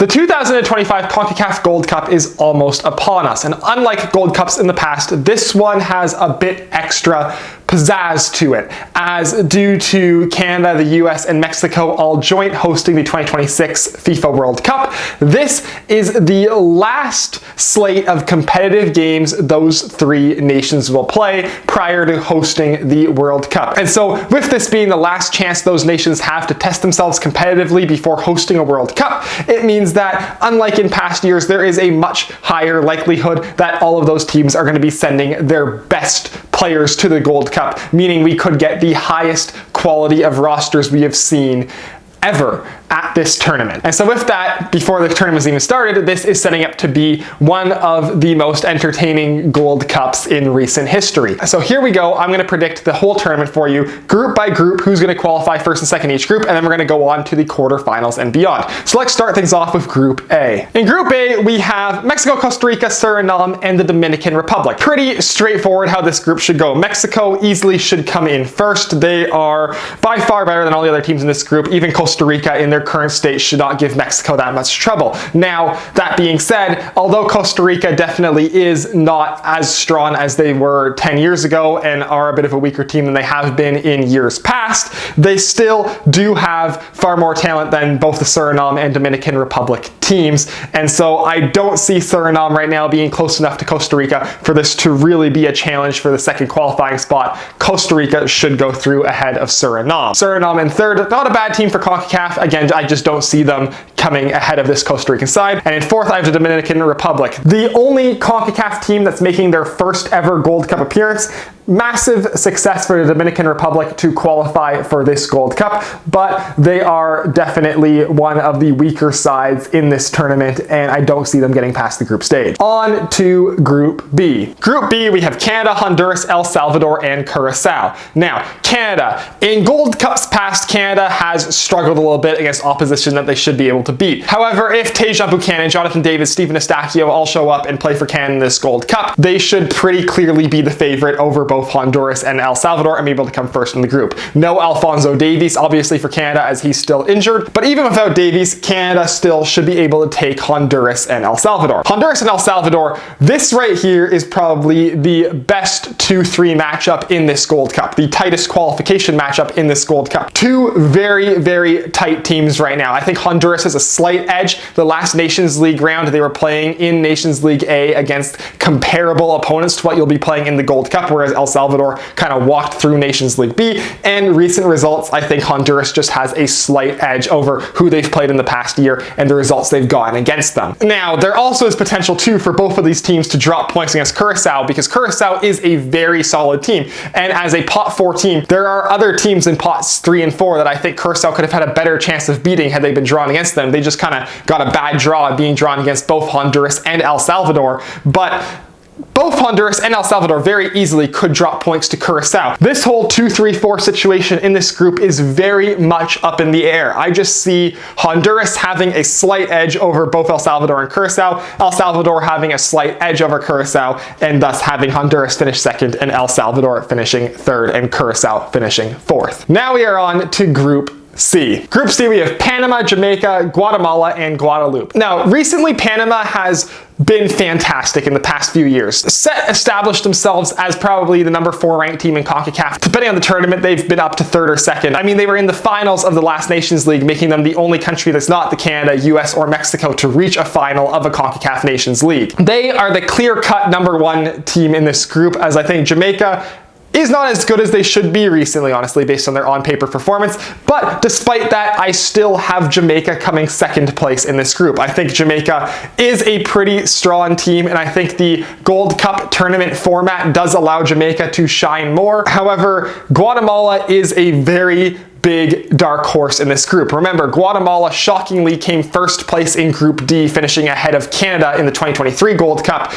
The 2025 CONCACAF Gold Cup is almost upon us, and unlike Gold Cups in the past, this one has a bit extra pizzazz to it, as due to Canada, the US, and Mexico all joint hosting the 2026 FIFA World Cup, this is the last slate of competitive games those three nations will play prior to hosting the World Cup. And so with this being the last chance those nations have to test themselves competitively before hosting a World Cup, it means that, unlike in past years, there is a much higher likelihood that all of those teams are going to be sending their best players to the Gold Cup, meaning we could get the highest quality of rosters we have seen ever at this tournament. And so with that, before the tournament's even started, this is setting up to be one of the most entertaining Gold Cups in recent history. So here we go. I'm going to predict the whole tournament for you, group by group, who's going to qualify first and second each group, and then we're going to go on to the quarterfinals and beyond. So let's start things off with Group A. In Group A, we have Mexico, Costa Rica, Suriname, and the Dominican Republic. Pretty straightforward how this group should go. Mexico easily should come in first. They are by far better than all the other teams in this group. Even Costa Rica in their current state should not give Mexico that much trouble. Now, that being said, although Costa Rica definitely is not as strong as they were 10 years ago and are a bit of a weaker team than they have been in years past, they still do have far more talent than both the Suriname and Dominican Republic teams. And so I don't see Suriname right now being close enough to Costa Rica for this to really be a challenge for the second qualifying spot. Costa Rica should go through ahead of Suriname. Suriname in third, not a bad team for CONCACAF. Again, I just don't see them coming ahead of this Costa Rican side. And in fourth, I have the Dominican Republic. The only CONCACAF team that's making their first ever Gold Cup appearance. Massive success for the Dominican Republic to qualify for this Gold Cup, but they are definitely one of the weaker sides in this tournament, and I don't see them getting past the group stage. On to Group B. Group B, we have Canada, Honduras, El Salvador, and Curacao. Now, Canada. In Gold Cups past, Canada has struggled a little bit against opposition that they should be able to beat. However, if Tejan Buchanan, Jonathan David, Stephen Eustachio all show up and play for Canada in this Gold Cup, they should pretty clearly be the favorite over both Honduras and El Salvador and be able to come first in the group. No Alphonso Davies, obviously, for Canada, as he's still injured, but even without Davies, Canada still should be able to take Honduras and El Salvador. Honduras and El Salvador, this right here is probably the best 2-3 matchup in this Gold Cup, the tightest qualification matchup in this Gold Cup. Two very, very tight teams right now. I think Honduras has a slight edge. The last Nations League round, they were playing in Nations League A against comparable opponents to what you'll be playing in the Gold Cup, whereas El Salvador kind of walked through Nations League B, and recent results, I think Honduras just has a slight edge over who they've played in the past year and the results they've gotten against them. Now, there also is potential too for both of these teams to drop points against Curacao, because Curacao is a very solid team, and as a pot 4 team, there are other teams in pots 3 and 4 that I think Curacao could have had a better chance of beating had they been drawn against them. They just kind of got a bad draw being drawn against both Honduras and El Salvador, but both Honduras and El Salvador very easily could drop points to Curacao. This whole 2-3-4 situation in this group is very much up in the air. I just see Honduras having a slight edge over both El Salvador and Curacao, El Salvador having a slight edge over Curacao, and thus having Honduras finish second and El Salvador finishing third and Curacao finishing fourth. Now we are on to Group C. Group C, we have Panama, Jamaica, Guatemala, and Guadeloupe. Now, recently Panama has been fantastic in the past few years. Established themselves as probably the number 4 ranked team in CONCACAF. Depending on the tournament, they've been up to third or second. I mean, they were in the finals of the last Nations League, making them the only country that's not the Canada, US, or Mexico to reach a final of a CONCACAF Nations League. They are the clear-cut number 1 team in this group, as I think Jamaica is not as good as they should be recently, honestly, based on their on-paper performance. But despite that, I still have Jamaica coming second place in this group. I think Jamaica is a pretty strong team, and I think the Gold Cup tournament format does allow Jamaica to shine more. However, Guatemala is a very big dark horse in this group. Remember, Guatemala shockingly came first place in Group D, finishing ahead of Canada in the 2023 Gold Cup.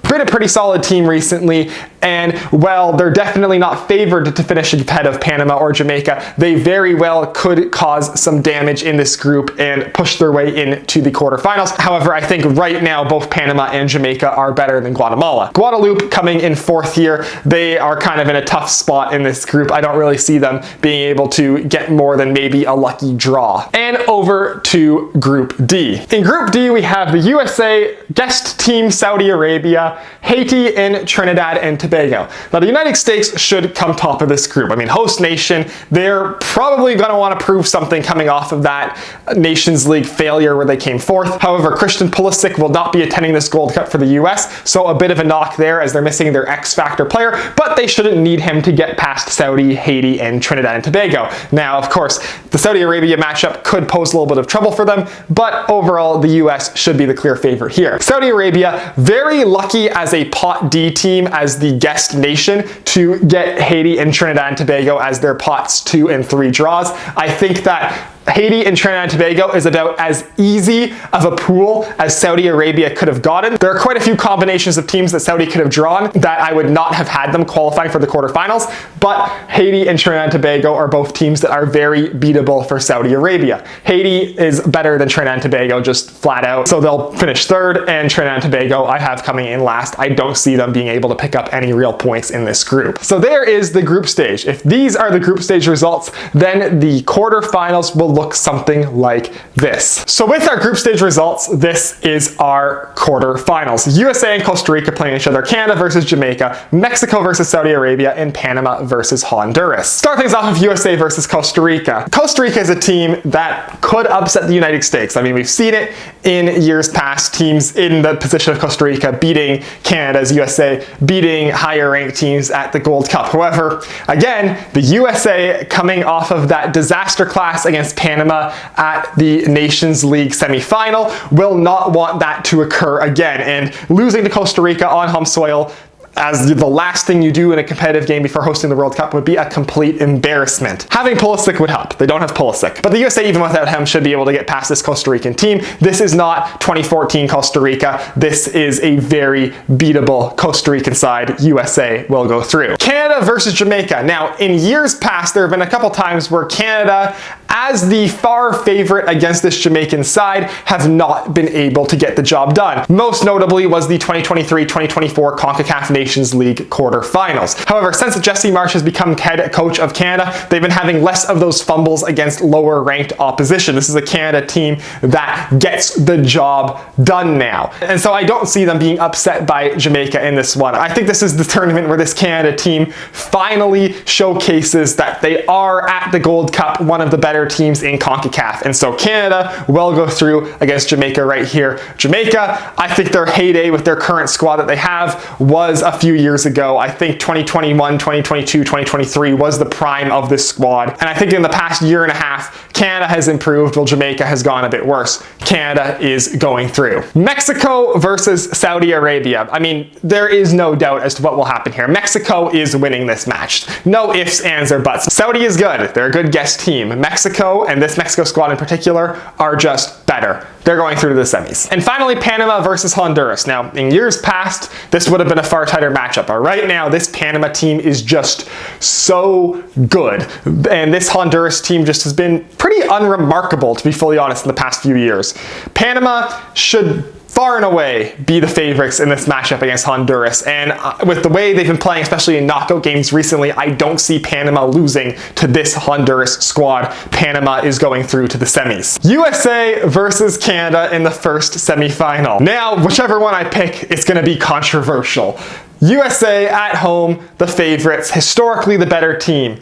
Been a pretty solid team recently, And while they're definitely not favored to finish ahead of Panama or Jamaica, they very well could cause some damage in this group and push their way into the quarterfinals. However, I think right now both Panama and Jamaica are better than Guatemala. Guadeloupe coming in 4th here, they are kind of in a tough spot in this group. I don't really see them being able to get more than maybe a lucky draw. And over to Group D. In Group D, we have the USA, guest team Saudi Arabia, Haiti, and Trinidad and Tobago. Now, the United States should come top of this group. I mean, host nation, they're probably going to want to prove something coming off of that Nations League failure where they came 4th. However, Christian Pulisic will not be attending this Gold Cup for the US, so a bit of a knock there as they're missing their X-Factor player, but they shouldn't need him to get past Saudi, Haiti, and Trinidad and Tobago. Now, of course, the Saudi Arabia matchup could pose a little bit of trouble for them, but overall, the US should be the clear favorite here. Saudi Arabia, very lucky as a Pot D team, as the guest nation, to get Haiti and Trinidad and Tobago as their Pots 2 and 3 draws. I think that Haiti and Trinidad and Tobago is about as easy of a pool as Saudi Arabia could have gotten. There are quite a few combinations of teams that Saudi could have drawn that I would not have had them qualifying for the quarterfinals, but Haiti and Trinidad and Tobago are both teams that are very beatable for Saudi Arabia. Haiti is better than Trinidad and Tobago, just flat out, so they'll finish 3rd, and Trinidad and Tobago I have coming in last. I don't see them being able to pick up any real points in this group. So there is the group stage. If these are the group stage results, then the quarterfinals will look something like this. So with our group stage results, this is our quarterfinals. USA and Costa Rica playing each other, Canada versus Jamaica, Mexico versus Saudi Arabia, and Panama versus Honduras. Start things off with USA versus Costa Rica. Costa Rica is a team that could upset the United States. I mean, we've seen it in years past, teams in the position of Costa Rica beating Canada's USA, beating higher ranked teams at the Gold Cup. However, again, the USA coming off of that disaster class against Panama at the Nations League semi-final will not want that to occur again, and losing to Costa Rica on home soil as the last thing you do in a competitive game before hosting the World Cup would be a complete embarrassment. Having Pulisic would help. They don't have Pulisic. But the USA, even without him, should be able to get past this Costa Rican team. This is not 2014 Costa Rica. This is a very beatable Costa Rican side USA will go through. Canada versus Jamaica. Now, in years past, there have been a couple times where Canada, as the far favorite against this Jamaican side, have not been able to get the job done. Most notably was the 2023-2024 CONCACAF Nations League quarterfinals. However, since Jesse Marsch has become head coach of Canada, they've been having less of those fumbles against lower ranked opposition. This is a Canada team that gets the job done now. And so I don't see them being upset by Jamaica in this one. I think this is the tournament where this Canada team finally showcases that they are at the Gold Cup one of the better teams in CONCACAF. And so Canada will go through against Jamaica right here. Jamaica, I think their heyday with their current squad that they have was a few years ago. I think 2021, 2022, 2023 was the prime of this squad. And I think in the past year and a half, Canada has improved while Jamaica has gone a bit worse. Canada is going through. Mexico versus Saudi Arabia. I mean, there is no doubt as to what will happen here. Mexico is winning this match. No ifs, ands, or buts. Saudi is good. They're a good guest team. Mexico, and this Mexico squad in particular, are just better. They're going through to the semis. And finally, Panama versus Honduras. Now, in years past, this would have been a far tighter matchup, but right now, this Panama team is just so good. And this Honduras team just has been pretty unremarkable, to be fully honest, in the past few years. Panama should far and away be the favorites in this matchup against Honduras, and with the way they've been playing, especially in knockout games recently, I don't see Panama losing to this Honduras squad. Panama is going through to the semis. USA versus Canada in the first semi-final. Now, whichever one I pick, it's going to be controversial. USA at home, the favorites, historically the better team.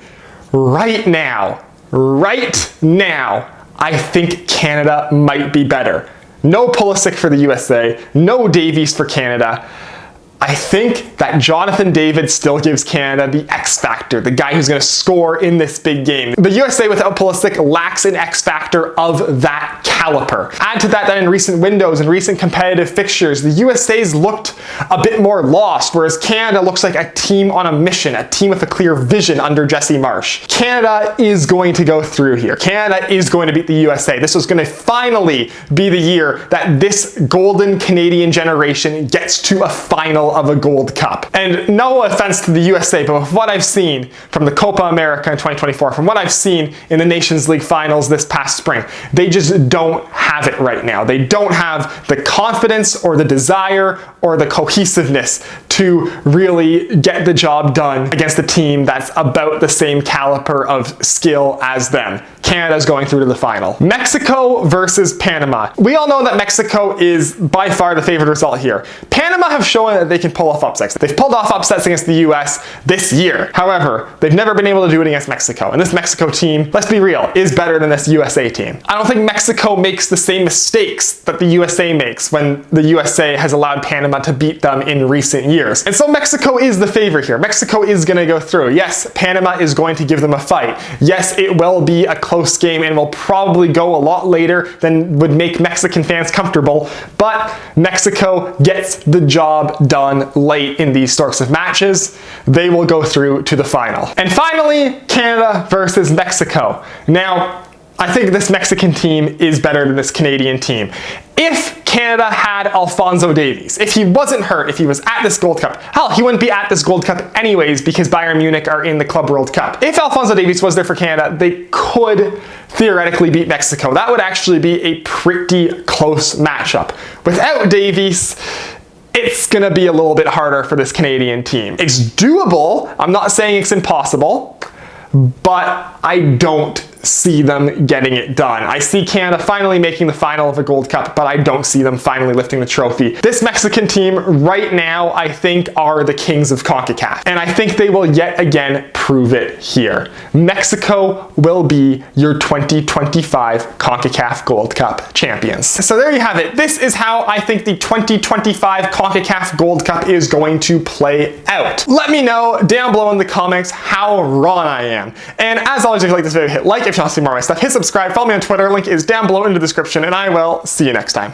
Right now, I think Canada might be better. No Pulisic for the USA, no Davies for Canada. I think that Jonathan David still gives Canada the X factor, the guy who's going to score in this big game. The USA without Pulisic lacks an X factor of that caliber. Add to that in recent windows and recent competitive fixtures, the USA's looked a bit more lost, whereas Canada looks like a team on a mission, a team with a clear vision under Jesse Marsch. Canada is going to go through here. Canada is going to beat the USA. This was going to finally be the year that this golden Canadian generation gets to a final final of a Gold Cup. And no offense to the USA, but with what I've seen from the Copa America in 2024, from what I've seen in the Nations League finals this past spring, they just don't have it right now. They don't have the confidence or the desire or the cohesiveness to really get the job done against a team that's about the same caliber of skill as them. Canada's going through to the final. Mexico versus Panama. We all know that Mexico is by far the favorite result here. Panama have shown that they can pull off upsets. They've pulled off upsets against the US this year. However, they've never been able to do it against Mexico. And this Mexico team, let's be real, is better than this USA team. I don't think Mexico makes the same mistakes that the USA makes when the USA has allowed Panama to beat them in recent years. And so Mexico is the favorite here. Mexico is going to go through. Yes, Panama is going to give them a fight. Yes, it will be a close game and will probably go a lot later than would make Mexican fans comfortable, but Mexico gets the job done late in these sorts of matches. They will go through to the final. And finally, Canada versus Mexico. Now, I think this Mexican team is better than this Canadian team. If Canada had Alphonso Davies, if he wasn't hurt, if he was at this Gold Cup, hell, he wouldn't be at this Gold Cup anyways because Bayern Munich are in the Club World Cup. If Alphonso Davies was there for Canada, they could theoretically beat Mexico. That would actually be a pretty close matchup. Without Davies, it's gonna be a little bit harder for this Canadian team. It's doable. I'm not saying it's impossible, but I don't see them getting it done. I see Canada finally making the final of a Gold Cup, but I don't see them finally lifting the trophy. This Mexican team right now, I think, are the kings of CONCACAF, and I think they will yet again prove it here. Mexico will be your 2025 CONCACAF Gold Cup champions. So there you have it. This is how I think the 2025 CONCACAF Gold Cup is going to play out. Let me know down below in the comments how wrong I am. And as always, if you like this video, hit like. If you want to see more of my stuff, hit subscribe, follow me on Twitter, link is down below in the description, and I will see you next time.